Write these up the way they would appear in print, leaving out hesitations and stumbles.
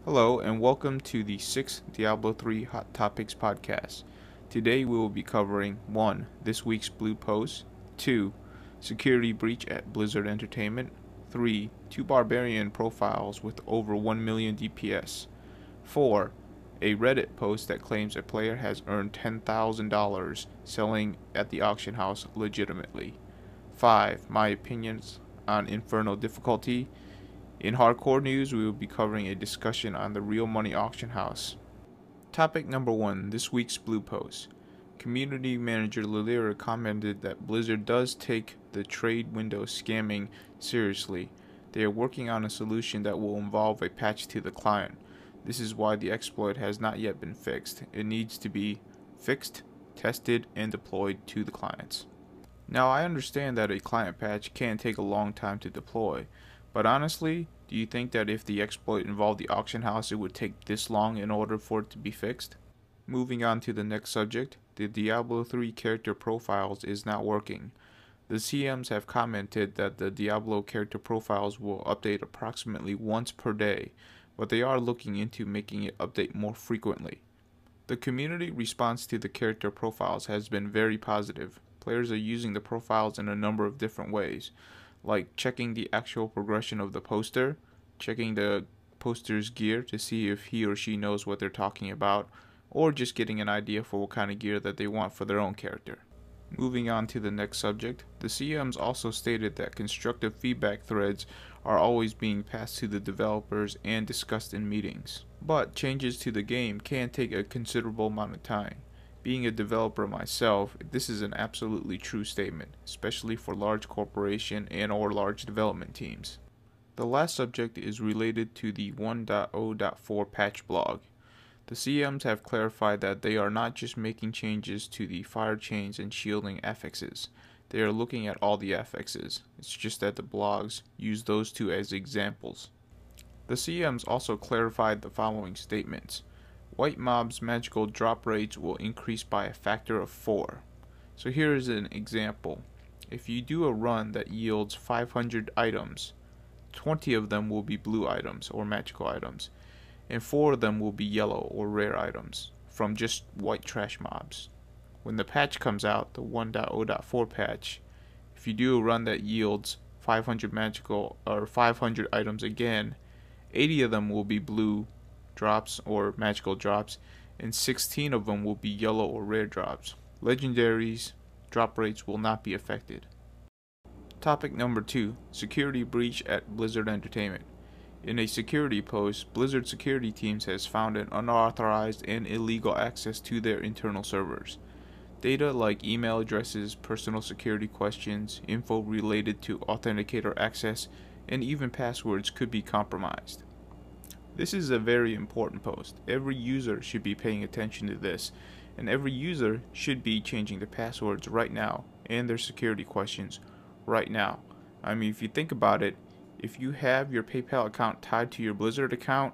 Hello and welcome to the 6th Diablo 3 Hot Topics podcast. Today we will be covering 1. This week's blue post, 2. Security breach at Blizzard Entertainment, 3. 2 Barbarian Profiles with over 1 million DPS, 4. A Reddit post that claims a player has earned $10,000 selling at the auction house legitimately, 5. My opinions on Inferno difficulty. In hardcore news, we will be covering a discussion on the real money auction house. Topic number 1, this week's blue post. Community manager Lilira commented that Blizzard does take the trade window scamming seriously. They are working on a solution that will involve a patch to the client. This is why the exploit has not yet been fixed. It needs to be fixed, tested, and deployed to the clients. Now, I understand that a client patch can take a long time to deploy, but honestly, do you think that if the exploit involved the auction house, it would take this long in order for it to be fixed? Moving on to the next subject, the Diablo 3 character profiles is not working. The CMs have commented that the Diablo character profiles will update approximately once per day, but they are looking into making it update more frequently. The community response to the character profiles has been very positive. Players are using the profiles in a number of different ways, like checking the actual progression of the poster, checking the poster's gear to see if he or she knows what they're talking about, or just getting an idea for what kind of gear that they want for their own character. Moving on to the next subject, the CMs also stated that constructive feedback threads are always being passed to the developers and discussed in meetings. But changes to the game can take a considerable amount of time. Being a developer myself, this is an absolutely true statement, especially for large corporation and or large development teams. The last subject is related to the 1.0.4 patch blog. The CMs have clarified that they are not just making changes to the fire chains and shielding affixes. They are looking at all the affixes. It's just that the blogs use those two as examples. The CMs also clarified the following statements. White mobs' magical drop rates will increase by a factor of 4. So here is an example. If you do a run that yields 500 items, 20 of them will be blue items or magical items, and 4 of them will be yellow or rare items from just white trash mobs. When the patch comes out, the 1.0.4 patch, if you do a run that yields 500 magical or 500 items again, 80 of them will be blue drops or magical drops, and 16 of them will be yellow or rare drops. Legendaries drop rates will not be affected. Topic number 2, security breach at Blizzard Entertainment. In a security post, Blizzard security teams has found an unauthorized and illegal access to their internal servers. Data like email addresses, personal security questions, info related to authenticator access, and even passwords could be compromised. This is a very important post. Every user should be paying attention to this, and every user should be changing the passwords right now and their security questions right now. I mean, if you think about it, if you have your PayPal account tied to your Blizzard account,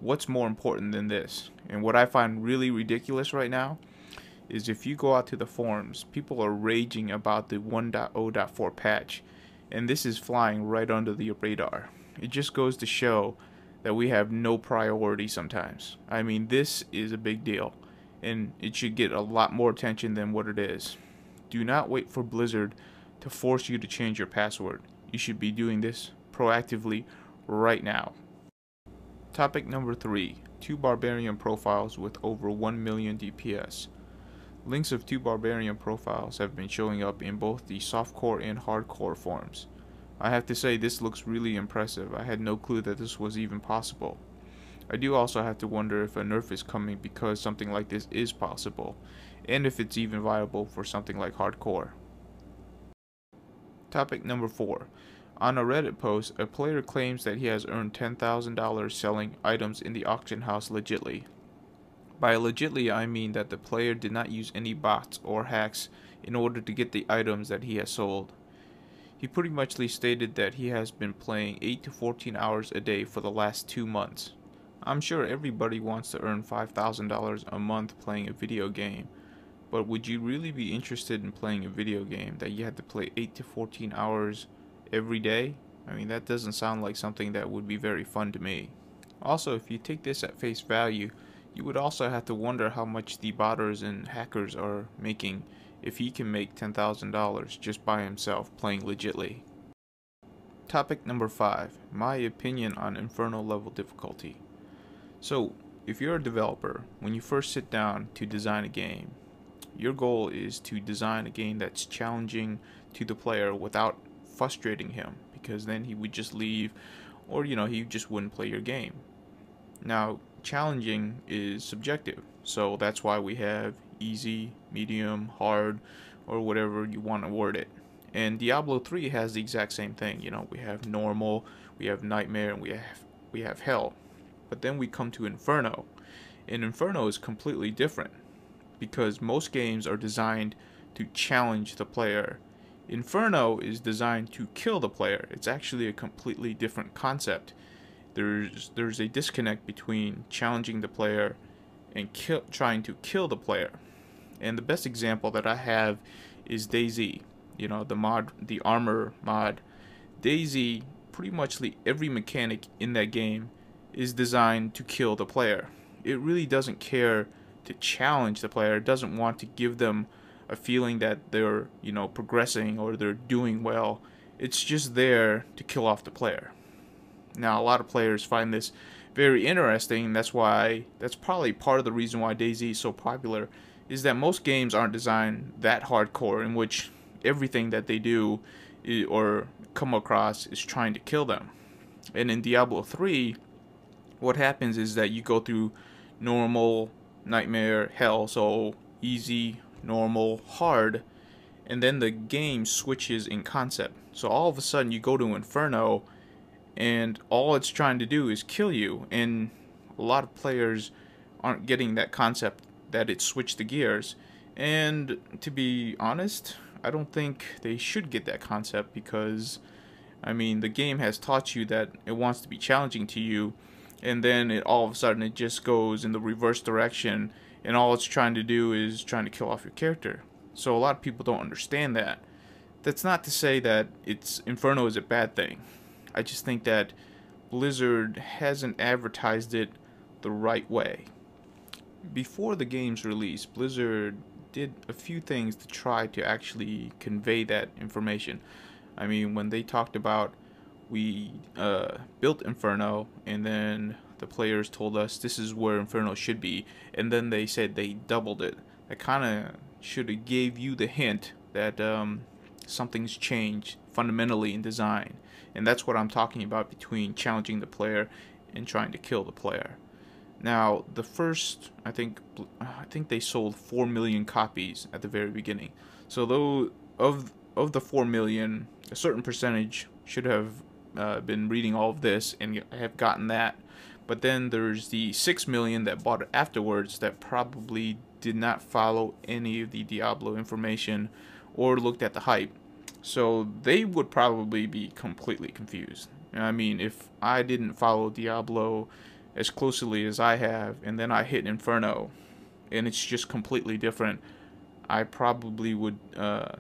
what's more important than this? And what I find really ridiculous right now is if you go out to the forums, people are raging about the 1.0.4 patch, and this is flying right under the radar. It just goes to show that we have no priority sometimes. I mean, this is a big deal, and it should get a lot more attention than what it is. Do not wait for Blizzard to force you to change your password. You should be doing this proactively right now. Topic number 3, 2 Barbarian Profiles with over 1 million DPS. Links of 2 Barbarian Profiles have been showing up in both the softcore and hardcore forums. I have to say, this looks really impressive. I had no clue that this was even possible. I do also have to wonder if a nerf is coming because something like this is possible, and if it's even viable for something like hardcore. Topic number 4. On a Reddit post, a player claims that he has earned $10,000 selling items in the auction house legitly. By legitly, I mean that the player did not use any bots or hacks in order to get the items that he has sold. He pretty much stated that he has been playing 8 to 14 hours a day for the last 2 months. I'm sure everybody wants to earn $5,000 a month playing a video game, but would you really be interested in playing a video game that you had to play 8 to 14 hours every day? I mean, that doesn't sound like something that would be very fun to me. Also, if you take this at face value, you would also have to wonder how much the botters and hackers are making if he can make $10,000 just by himself playing legitly. Topic number 5. My opinion on Inferno level difficulty. So, if you're a developer, when you first sit down to design a game, your goal is to design a game that's challenging to the player without frustrating him, because then he would just leave, or he just wouldn't play your game. Now, challenging is subjective, so that's why we have easy, medium, hard, or whatever you want to word it. And Diablo 3 has the exact same thing. We have normal, we have nightmare, and we have hell. But then we come to Inferno, and Inferno is completely different because most games are designed to challenge the player. Inferno is designed to kill the player. It's actually a completely different concept. There's a disconnect between challenging the player and trying to kill the player. And the best example that I have is DayZ. The armor mod. DayZ, pretty much every mechanic in that game is designed to kill the player. It really doesn't care to challenge the player. It doesn't want to give them a feeling that they're, progressing or they're doing well. It's just there to kill off the player. Now, a lot of players find this very interesting. That's probably part of the reason why DayZ is so popular, is that most games aren't designed that hardcore, in which everything that they do or come across is trying to kill them. And in Diablo 3, what happens is that you go through normal, nightmare, hell, so easy, normal, hard, and then the game switches in concept. So all of a sudden you go to Inferno, and all it's trying to do is kill you, and a lot of players aren't getting that concept that it switched the gears. And to be honest, I don't think they should get that concept, because the game has taught you that it wants to be challenging to you, and then all of a sudden it just goes in the reverse direction, and all it's trying to do is trying to kill off your character. So a lot of people don't understand that. That's not to say that Inferno is a bad thing. I just think that Blizzard hasn't advertised it the right way. Before the game's release, Blizzard did a few things to try to actually convey that information. When they talked about, we built Inferno, and then the players told us this is where Inferno should be, and then they said they doubled it. That kind of should have gave you the hint that something's changed fundamentally in design. And that's what I'm talking about between challenging the player and trying to kill the player. Now, the first, I think they sold 4 million copies at the very beginning. So though of the 4 million, a certain percentage should have been reading all of this and have gotten that. But then there's the 6 million that bought it afterwards that probably did not follow any of the Diablo information or looked at the hype. So they would probably be completely confused. If I didn't follow Diablo as closely as I have, and then I hit Inferno, and it's just completely different, I probably would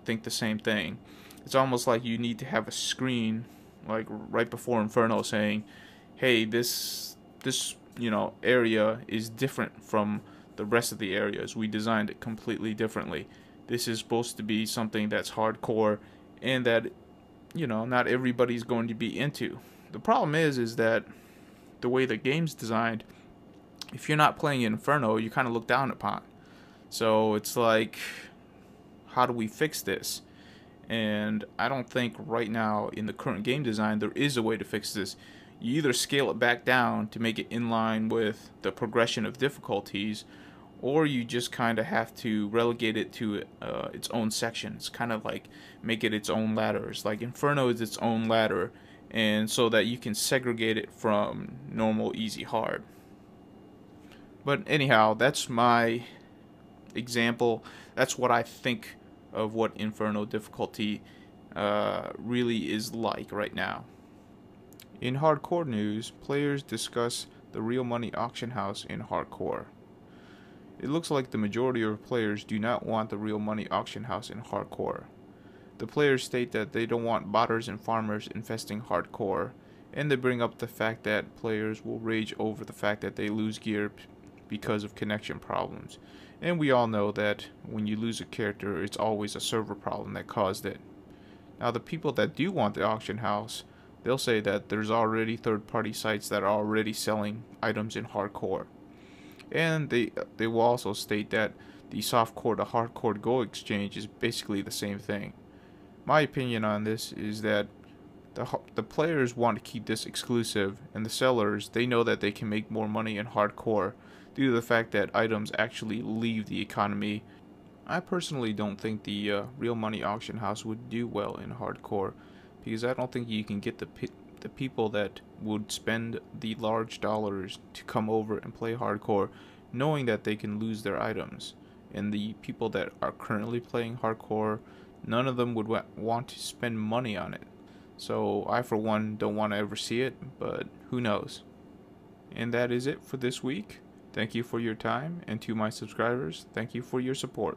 think the same thing. It's almost like you need to have a screen, like right before Inferno, saying, "Hey, this area is different from the rest of the areas. We designed it completely differently. This is supposed to be something that's hardcore, and that not everybody's going to be into." The problem is that the way the game's designed, if you're not playing Inferno, you kind of look down upon. So it's like, how do we fix this? And I don't think right now in the current game design there is a way to fix this. You either scale it back down to make it in line with the progression of difficulties, or you just kind of have to relegate it to its own section. It's kind of like make it its own ladder. It's like Inferno is its own ladder, and so that you can segregate it from normal, easy, hard. But anyhow, that's my example. That's what I think of what Inferno difficulty really is like right now. In hardcore news, players discuss the real money auction house in hardcore. It looks like the majority of players do not want the real money auction house in hardcore. The players state that they don't want botters and farmers infesting hardcore, And they bring up the fact that players will rage over the fact that they lose gear because of connection problems. And we all know that when you lose a character, it's always a server problem that caused it. Now, the people that do want the auction house, they'll say that there's already third-party sites that are already selling items in hardcore. And they will also state that the softcore to hardcore Go exchange is basically the same thing. My opinion on this is that the players want to keep this exclusive, and the sellers, they know that they can make more money in hardcore due to the fact that items actually leave the economy. I personally don't think the real money auction house would do well in hardcore, because I don't think you can get the people that would spend the large dollars to come over and play hardcore knowing that they can lose their items. And the people that are currently playing hardcore, none of them would want to spend money on it. So I, for one, don't want to ever see it, but who knows. And that is it for this week. Thank you for your time, and to my subscribers, thank you for your support.